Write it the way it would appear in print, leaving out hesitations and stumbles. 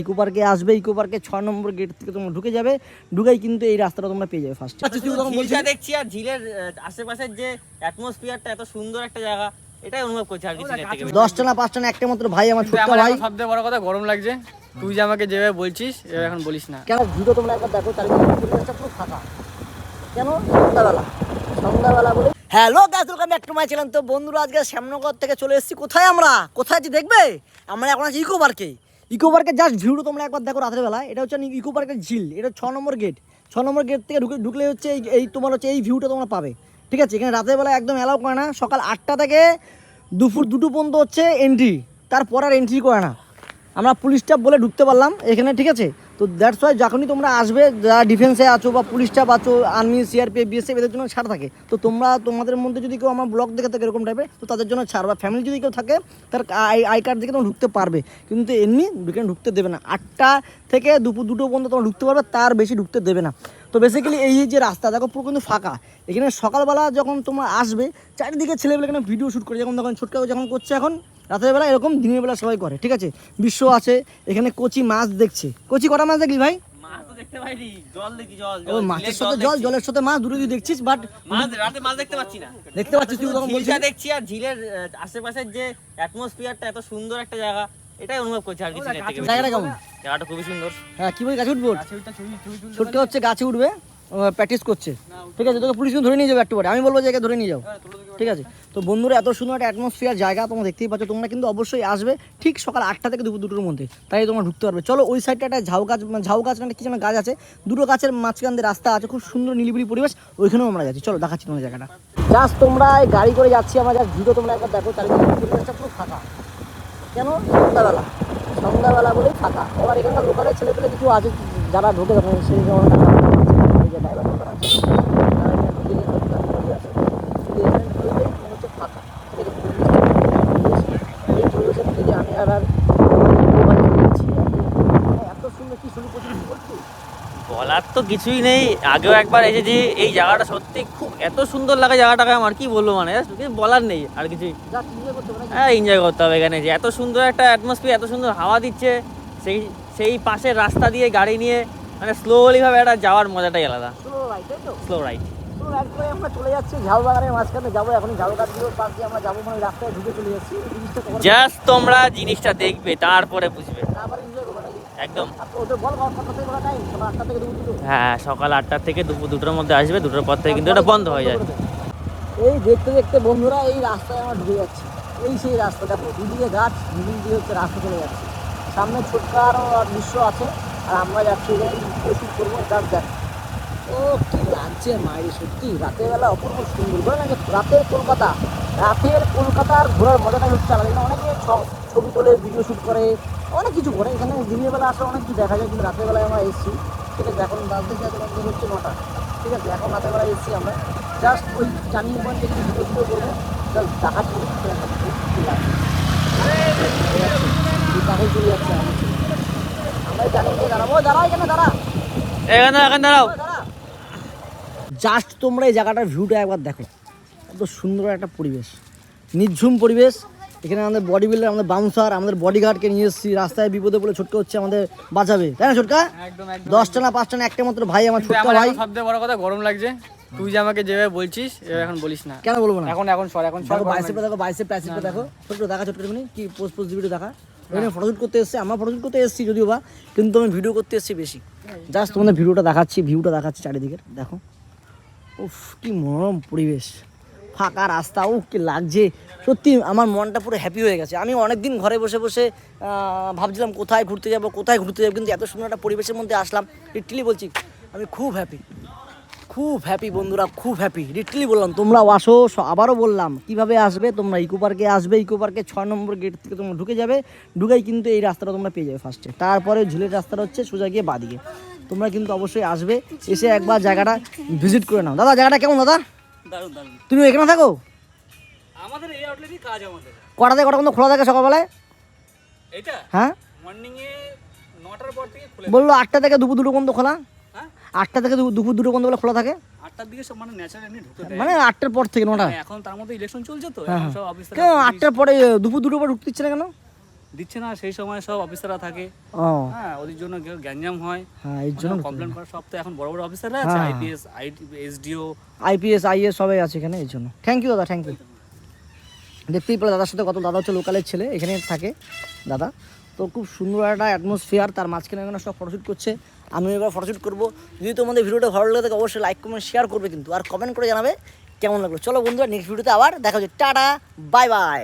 Eco পার্কে আসবে, eco পার্কে 6 নম্বর গেট থেকে তোমরা ঢুকে যাবে, ঢুকেই কিন্তু এই রাস্তাটা তোমরা পেয়ে যাবে ফার্স্ট। আচ্ছা তুই তখন বলছিস দেখছি আর ঝিলের আশেপাশের যে অ্যাটমসফিয়ারটা এত সুন্দর একটা জায়গা, এটাই অনুভব করছি আর কিছু থেকে। 10টা না 5টা না একটা মাত্র ভাই, আমার ছোট্ট ভাই। সবথেকে বড় কথা গরম লাগছে, তুই যে আমাকে যেভাবে বলছিস এভাবে এখন বলিস না। কেন ভিডিও তোমরা একবার দেখো, চারিদিকে পরিবেশটা পুরো ফাঁকা। কেন? সন্ধ্যাবেলা বলে। Hello guys, welcome back to my channel. তো বন্ধুরা, আজকে শ্যামনগর থেকে চলে এসেছি। কোথায় আমরা? কোথায় যে দেখবে? আমরা এখন আছি ইকো পার্কে। ইকো পার্কের জাস্ট ভিউটা তোমরা একবার দেখো রাতের বেলা। এটা হচ্ছে ইকো পার্কের ঝিল, এটা 6 নম্বর গেট। 6 নম্বর গেট থেকে ঢুকলে হচ্ছে এই তোমার হচ্ছে এই ভিউটা তোমরা পাবে। ঠিক আছে, এখানে রাতের বেলা একদম অ্যালাউ করে না। সকাল 8টা থেকে দুপুর 2টো পর্যন্ত হচ্ছে এন্ট্রি, তারপর আর এন্ট্রি করে না। আমরা পুলিশ স্টাফ বলে ঢুকতে পারলাম এখানে, ঠিক আছে। তো দ্যাটস ওয়াই যখনই তোমরা আসবে, যারা ডিফেন্সে আছো বা পুলিশ স্টাফ আছো, আর্মি, সিআরপিএফ, বিএসএফ, এদের জন্য ছাড় থাকে। তো তোমাদের মধ্যে যদি কেউ আমার ব্লগ দেখে থাকে এরকম টাইপের, তো তাদের জন্য ছাড়, বা ফ্যামিলি যদি কেউ থাকে তার আই কার্ড দেখে তোমরা ঢুকতে পারবে, কিন্তু এমনি ঢুকতে দেবে না। 8টা থেকে দুপুর 2টো পর্যন্ত তোমরা ঢুকতে পারবে, তার বেশি ঢুকতে দেবে না। তো বেসিক্যালি এই যে রাস্তা দেখো পুরো কিন্তু ফাঁকা। এখানে সকালবেলা যখন তোমরা আসবে, চারিদিকে ছেলেবেলা এখানে ভিডিও শ্যুট করে, যেমন দেখুন ছোটকা যখন করছে এখন রাতের বেলা, এরকম দিনের বেলা সবাই করে। ঠিক আছে, বিশ্ব আছে এখানে, কচি মাছ দেখছে। কচি কটা মাছ দেখলি ভাই? মাছ তো দেখতে পাইনি, জল দেখি, জল ও মাছের সাথে জল, জলের সাথে মাছ, দুটো তুই দেখছিস, বাট মাছ রাতে মাছ দেখতে পাচ্ছি না। দেখতে পাচ্ছিস তুই তখন বলছিস। দেখছি আর ঝিলের আশেপাশের যে অ্যাটমসফিয়ারটা এত সুন্দর একটা জায়গা, এটাই অনুভব করছি আর কিছু থেকে। জায়গাটা কেমন? জায়গাটা খুবই সুন্দর। হ্যাঁ, কি বলি, গাছে উঠবো? ছোট্ট হচ্ছে গাছে উঠবে, প্র্যাকটিস করছে। ঠিক আছে, তোকে পুলিশ ধরে নিয়ে যাবে একটু পরে, আমি বলবো যে একে ধরে নিয়ে যাও। ঠিক আছে, তো বন্ধুরা এত সুন্দর একটা অ্যাটমসফিয়ার জায়গা তোমরা দেখতেই পাচ্ছ। তোমরা কিন্তু অবশ্যই আসবে ঠিক সকাল 8টা থেকে দুপুর 2টোর মধ্যে, তাই তোমরা ঢুকতে পারবে। চলো, ওই সাইডটা একটা ঝাউ গাছ মানে কি যেন গাছ আছে, দুটো গাছের মাঝখান দিয়ে রাস্তা আছে, খুব সুন্দর নিলিবিলি পরিবেশ, ওইখানেও আমরা যাচ্ছি। চলো দেখাচ্ছি তোমার জায়গাটা। জাস্ট তোমরা এই গাড়ি করে যাচ্ছি আমরা, জাস্ট ভিডিও তোমরা একবার দেখো, চারিদিকে পরিবেশটা পুরো ফাঁকা। কেন? সন্ধ্যাবেলা বলেই ফাঁকা। এবার এখানকার লোকালের ছেলেপেলে কিছু আছে যারা ঢোকে, সেই বলার তো কিছুই নেই, আগেও একবার এসেছি। এই জায়গাটা সত্যি খুব এত সুন্দর লাগে জায়গাটাকে, আমার কি বলবো, মানে কিছু বলার নেই আর কিছুই। হ্যাঁ, এনজয় করতে হবে এখানে, যে এত সুন্দর একটা অ্যাটমসফিয়ার, এত সুন্দর হাওয়া দিচ্ছে, সেই পাশের রাস্তা দিয়ে গাড়ি নিয়ে মানে স্লোলি ভাবে একটা যাওয়ার মজাটাই আলাদা। স্লো রাইড করে আমরা চলে যাচ্ছি ঝাউ বাগানের মাঝখানে যাবো। এখন ঝাউ গাছগুলোর পাশ দিয়ে আমরা যাবো, মানে রাস্তায় ঢুকে চলে যাচ্ছি। জাস্ট তোমরা জিনিসটা দেখবে, তারপরে বুঝবে একদম। হ্যাঁ, সকাল 8টা থেকে দুপুর 2টোর মধ্যে আসবে, 2টোর পর থেকে কিন্তু এটা বন্ধ হয়ে যায়। এই দেখতে দেখতে বন্ধুরা এই রাস্তায় আমরা ঢুকে যাচ্ছি। এই সেই রাস্তা দেখো, দুদিকে গাছ, দুদিক দিয়ে হচ্ছে রাস্তা চলে যাচ্ছে। সামনে ছোট্ট আরও দৃশ্য আছে, আর আমরা যাচ্ছি শুট করবো। গাছ দেখ, ও কি লাগছে মায়ের, সত্যি রাতের বেলা অপূর্ব সুন্দর। বলে না যে রাতের কলকাতার ঘোরার মজাটাই হচ্ছে আলাদা। এখানে অনেকে ছবি তোলে, ভিডিও শ্যুট করে, অনেক কিছু করে। এখানে দিনের বেলা আসলে অনেক কিছু দেখা যায়, কিন্তু রাতের বেলায় আমরা এসেছি। ঠিক আছে, এখন বাজতে হচ্ছে 9টা। ঠিক আছে, এখন রাতের বেলায় এসেছি আমরা, জাস্ট ওই টার্নিং পয়েন্টে একটু ভিডিও করবো, জাস্ট দেখাচ্ছি পাখি চলে যাচ্ছে। আমরা টার্নিং দিয়ে দাঁড়াবো, দাঁড়া এখানে, দাঁড়া এখানে দাঁড়াও। জাস্ট তোমরা এই জায়গাটার ভিউটা একবার দেখো, এত সুন্দর একটা পরিবেশ, নির্ঝুম পরিবেশ। এখানে আমাদের বডি বিল্ডার, আমাদের বাউন্সার, আমাদের বডিগার্ডকে নিয়ে এসেছি। রাস্তায় বিপদে বলে ছোটকা হচ্ছে আমাদের বাঁচাবে, তাই না ছোটকা? 10টা না 5টা না একটা মাত্র ভাই, আমার ছোটকা ভাই। সবথেকে বড় কথা গরম লাগছে, তুই যে আমাকে যেভাবে বলছিস এভাবে এখন বলিস না। কেন বলবো না? এখন বাইসেপটা দেখো, ট্রাইসেপটা দেখো, ছোট দেখা, ছোট কি পোস্ট ভিডিও দেখা। ওখানে ফটোশুট করতে এসেছে, আমরা ফটোশুট করতে এসেছি যদিও বা, কিন্তু আমি ভিডিও করতে এসেছি বেশি। জাস্ট তোমাদের ভিউটা দেখাচ্ছি চারিদিকের দেখো। উফ, কি মনোরম পরিবেশ, ফাঁকা রাস্তা, ও কি লাগছে সত্যি। আমার মনটা পুরো হ্যাপি হয়ে গেছে। আমি অনেকদিন ঘরে বসে বসে ভাবছিলাম কোথায় ঘুরতে যাবো, কিন্তু এত সুন্দর একটা পরিবেশের মধ্যে আসলাম। লিটারালি বলছি, আমি খুব হ্যাপি বন্ধুরা, খুব হ্যাপি। লিটারালি বললাম, তোমরাও আসো। আবারও বললাম, কিভাবে আসবে তোমরা? ইকো পার্কে আসবে, ইকো পার্কে 6 নম্বর গেট থেকে তোমরা ঢুকে যাবে, ঢুকেই কিন্তু এই রাস্তাটা তোমরা পেয়ে যাবে ফার্স্টে। তারপরে ঝুলের রাস্তাটা হচ্ছে সোজা গিয়ে বাদিকে। তোমরা কিন্তু অবশ্যই আসবে, এসে একবার জায়গাটা ভিজিট করে নাও। দাদা, জায়গাটা কেমন দাদা? দারুণ দারুণ। তুমি এখানে থাকো? আমাদের এই আউটলেটই কাজ। আমাদের কটা থেকে কটা পর্যন্ত খোলা থাকে সকালবেলায়? এটা হ্যাঁ, মর্নিং এ 9টার পর থেকে খুলে। বললো 8টা থেকে দুপুর 2টো পর্যন্ত খোলা। হ্যাঁ, 8টা থেকে দুপুর 2টো পর্যন্ত খোলা থাকে। 8টার দিকে সব মানে ন্যাচারালি ঢুকতে দেয়, মানে 8টার পর থেকে 9টা। এখন তার মধ্যে ইলেকশন চলছে তো, হ্যাঁ, এখন সব অফিসার। কেন 8টার পরে দুপুর 2টোর পর ঢুকতে দিচ্ছে না কেন? দিচ্ছে না সেই সময় সব অফিসাররা থাকে, ও হ্যাঁ ওদের জন্য গ্যাঞ্জাম হয়, হ্যাঁ এই জন্য কমপ্লেন করে। সব তো এখন বড় বড় অফিসাররা আছে, হ্যাঁ। IPS SDO. আইপিএস আইএস সবাই আছে এখানে, এই জন্য থ্যাংক ইউ দাদা, থ্যাংক ইউ। দেখতেই পেলে দাদার সাথে কত, দাদা হচ্ছে লোকালের ছেলে, এখানে থাকে দাদা। তো খুব সুন্দর একটা অ্যাটমসফিয়ার, তার মাঝখানে এখানে সব ফটোশ্যুট করছে, আমিও এবার ফটোশ্যুট করবো। যদি তোমাদের ভিডিওটা ভালো লাগে থাকে অবশ্যই লাইক কমেন্ট শেয়ার করবে কিন্তু, আর কমেন্ট করে জানাবে কেমন লাগলো। চলো বন্ধুরা, নেক্সট ভিডিওতে আবার দেখা হচ্ছে, টাটা বাই বাই।